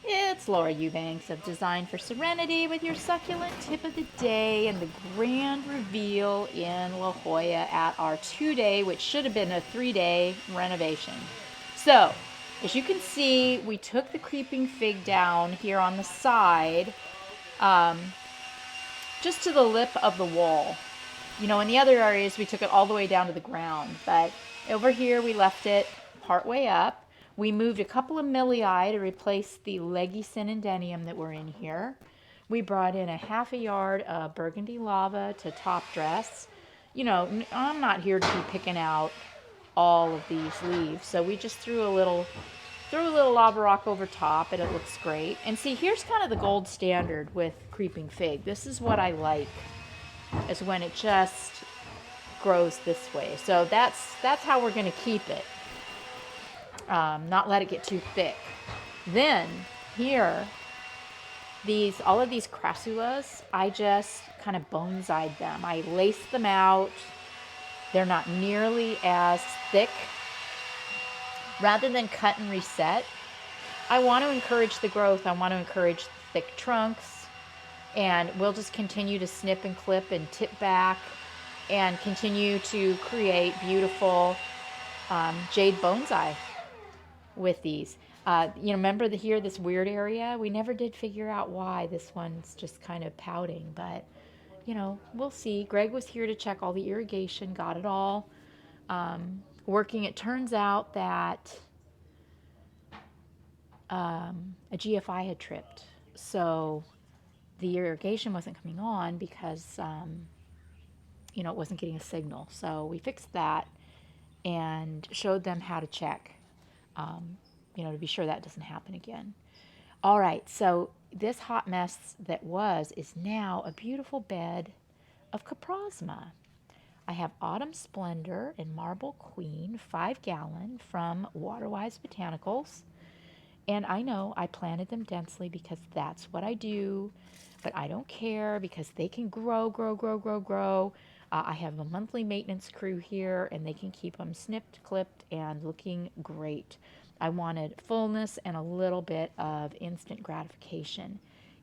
It's Laura Eubanks of Design for Serenity with your succulent tip of the day and the grand reveal in La Jolla at our 2-day, which should have been a 3-day renovation. So, as you can see, we took the creeping fig down here on the side, um, just to the lip of the wall. You know, in the other areas, we took it all the way down to the ground, but over here we left it part way up. We moved a couple of millii to replace the leggy synodenium that were in here. We brought in a half a yard of burgundy lava to top dress. You know, I'm not here to be picking out all of these leaves, so we just threw a little lava rock over top, and it looks great. And see, here's kind of the gold standard with creeping fig. This is what I like, is when it just grows this way. So that's how we're going to keep it. Not let it get too thick. Then here, all of these crassulas, I just kind of bonsai'd them. I laced them out. They're not nearly as thick. Rather than cut and reset, I want to encourage the growth. I want to encourage thick trunks. And we'll just continue to snip and clip and tip back and continue to create beautiful jade bonsai with these. Remember here, this weird area? We never did figure out why this one's just kind of pouting, but, we'll see. Greg was here to check all the irrigation, got it all working. It turns out that a GFI had tripped, so the irrigation wasn't coming on because, it wasn't getting a signal. So we fixed that and showed them how to check, to be sure that doesn't happen again. All right, so this hot mess that is now a beautiful bed of coprosma. I have Autumn Splendor and Marble Queen, 5-gallon from Waterwise Botanicals. And I know I planted them densely because that's what I do, but I don't care because they can grow, grow, grow, grow, grow. I have a monthly maintenance crew here, and they can keep them snipped, clipped, and looking great. I wanted fullness and a little bit of instant gratification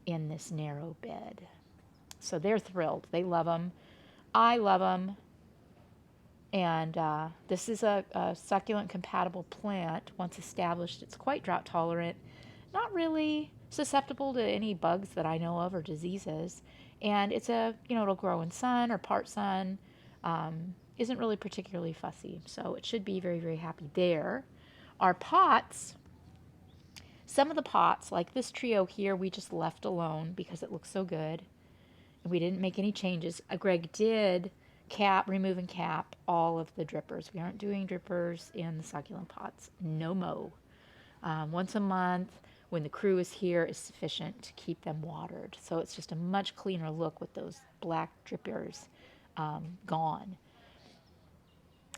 in this narrow bed. So they're thrilled. They love them. I love them. And this is a succulent compatible plant. Once established, it's quite drought tolerant, not really susceptible to any bugs that I know of or diseases. And it's it'll grow in sun or part sun. Isn't really particularly fussy. So it should be very, very happy there. Our pots, some of the pots, like this trio here, we just left alone because it looks so good. And we didn't make any changes. Greg did remove and cap all of the drippers. We aren't doing drippers in the succulent pots. No mo. Once a month, when the crew is here, is sufficient to keep them watered. So it's just a much cleaner look with those black drippers gone.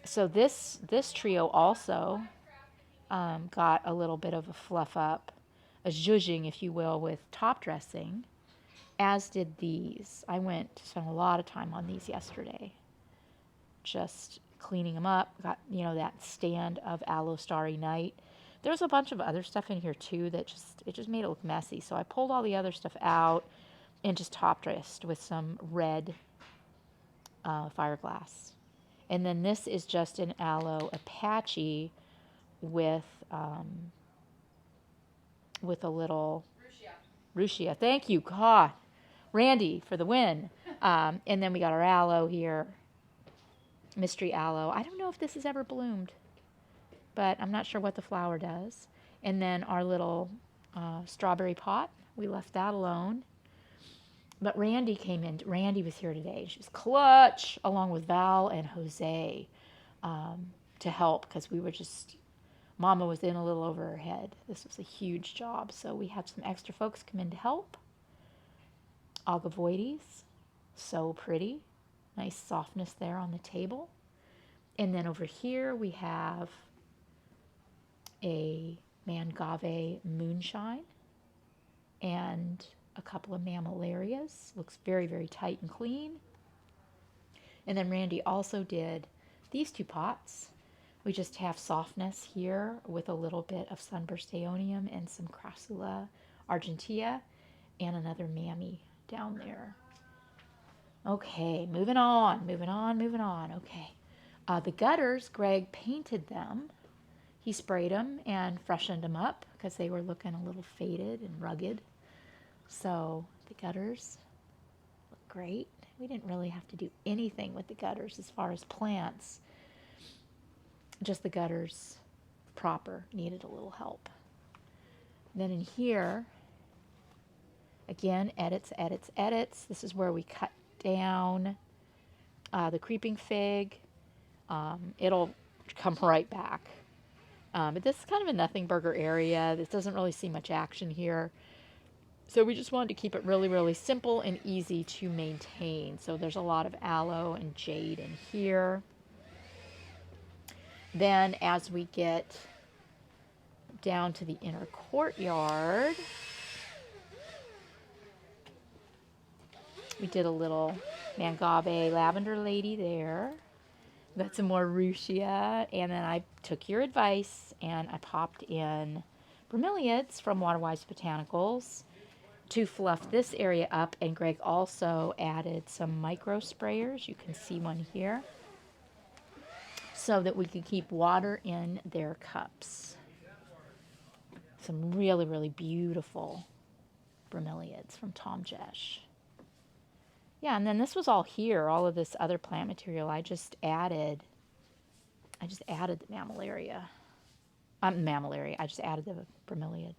So this trio also got a little bit of a fluff up, a zhuzhing, if you will, with top dressing, as did these. I spent a lot of time on these yesterday, just cleaning them up. Got, that stand of Aloe Starry Night. There's a bunch of other stuff in here too that just made it look messy. So I pulled all the other stuff out and just top dressed with some red Fireglass. And then this is just an Aloe Apache with a little Ruchia. Thank you, God. Randy for the win. And then we got our aloe here, mystery aloe. I don't know if this has ever bloomed, but I'm not sure what the flower does. And then our little strawberry pot, we left that alone. But Randy came in. Randy was here today. She was clutch, along with Val and Jose, to help because Mama was in a little over her head. This was a huge job, so we had some extra folks come in to help. Agavoides, so pretty. Nice softness there on the table. And then over here we have a Mangave Moonshine and a couple of Mammillarias. Looks very, very tight and clean. And then Randy also did these two pots. We just have softness here with a little bit of sunburst aeonium and some crassula Argentea, and another mammy down there. Okay, moving on, moving on, moving on. Okay. The gutters, Greg painted them. He sprayed them and freshened them up because they were looking a little faded and rugged. So the gutters look great. We didn't really have to do anything with the gutters as far as plants. Just the gutters proper needed a little help. Then in here, again, edits, edits, edits. This is where we cut down the creeping fig. It'll come right back. But this is kind of a nothing burger area. This doesn't really see much action here. So we just wanted to keep it really, really simple and easy to maintain. So there's a lot of aloe and jade in here. Then as we get down to the inner courtyard, we did a little mangave lavender lady there. Got some more ruchia, and then I took your advice and I popped in bromeliads from Waterwise Botanicals to fluff this area up, and Greg also added some micro sprayers. You can see one here, so that we could keep water in their cups. Some really, really beautiful bromeliads from Tom Jesh. Yeah, and then this was all here, all of this other plant material. I just added the mammillaria. I just added the bromeliad.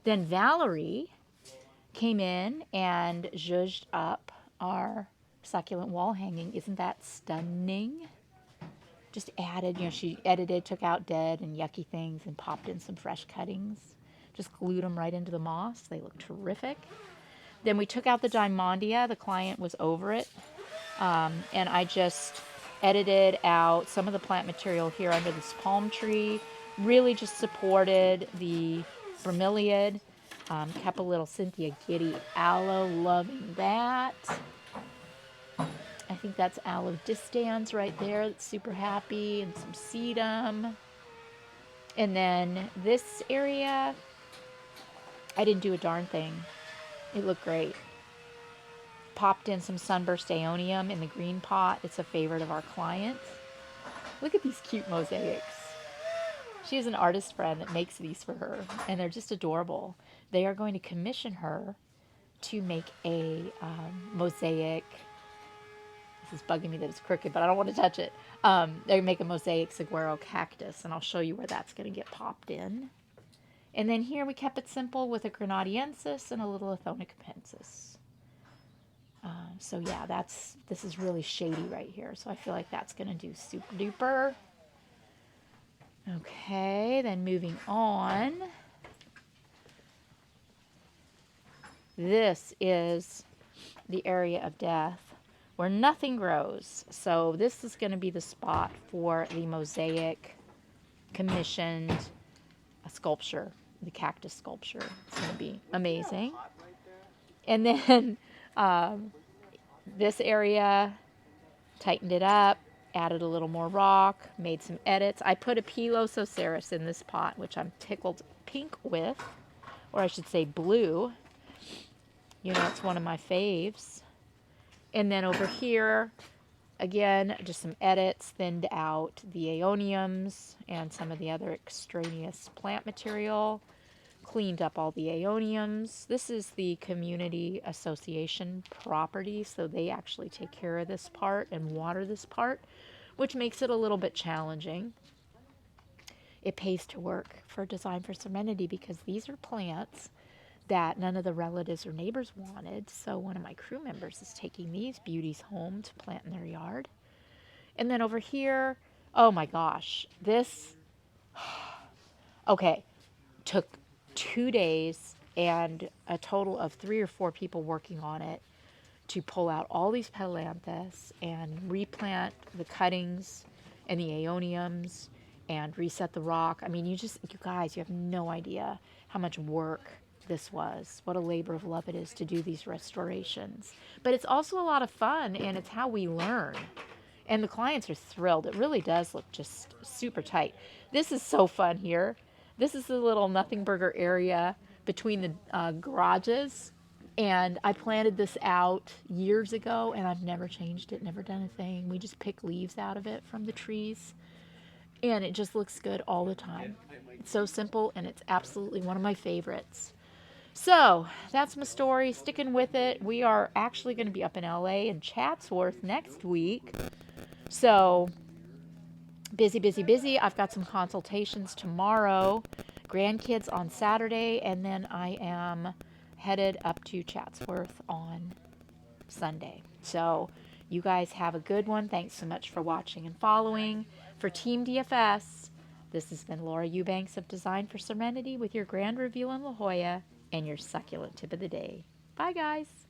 Then Valerie came in and zhuzhed up our succulent wall hanging. Isn't that stunning? Just added, she edited, took out dead and yucky things and popped in some fresh cuttings. Just glued them right into the moss. They look terrific. Then we took out the Diamondia. The client was over it. And I just edited out some of the plant material here under this palm tree. Really just supported the bromeliad. Kept a little Cynthia Giddy aloe, loving that. I think that's aloe distans right there. That's super happy. And some sedum. And then this area, I didn't do a darn thing. It looked great. Popped in some sunburst aeonium in the green pot. It's a favorite of our clients. Look at these cute mosaics. She has an artist friend that makes these for her, and they're just adorable. They are going to commission her to make a mosaic. This is bugging me that it's crooked, but I don't want to touch it. They make a mosaic saguaro cactus, and I'll show you where that's going to get popped in. And then here we kept it simple with a Grenadiensis and a little Athona capensis. So yeah, this is really shady right here. So I feel like that's going to do super duper. Okay, then moving on. This is the area of death where nothing grows. So this is going to be the spot for the mosaic commissioned sculpture. The cactus sculpture. It's going to be amazing. And then this area, tightened it up, added a little more rock, made some edits. I put a Pilosoceras in this pot, which I'm tickled pink with, or I should say blue. It's one of my faves. And then over here, again, just some edits, thinned out the aeoniums and some of the other extraneous plant material. Cleaned up all the aeoniums. This is the community association property, so they actually take care of this part and water this part, which makes it a little bit challenging. It pays to work for Design for Serenity because these are plants that none of the relatives or neighbors wanted, so one of my crew members is taking these beauties home to plant in their yard. And then over here, oh my gosh, this, okay, took 2 days and a total of 3 or 4 people working on it to pull out all these petalanthus and replant the cuttings and the aeoniums and reset the rock. I mean, you guys, you have no idea how much work this was. What a labor of love it is to do these restorations. But it's also a lot of fun, and it's how we learn. And the clients are thrilled. It really does look just super tight. This is so fun here. This is the little nothing burger area between the garages. And I planted this out years ago, and I've never changed it, never done a thing. We just pick leaves out of it from the trees, and it just looks good all the time. It's so simple, and it's absolutely one of my favorites. So that's my story. Sticking with it. We are actually going to be up in LA and Chatsworth next week. So busy, busy, busy. I've got some consultations tomorrow, grandkids on Saturday, and then I am headed up to Chatsworth on Sunday. So you guys have a good one. Thanks so much for watching and following. For Team DFS, this has been Laura Eubanks of Design for Serenity with your grand review on La Jolla and your succulent tip of the day. Bye, guys.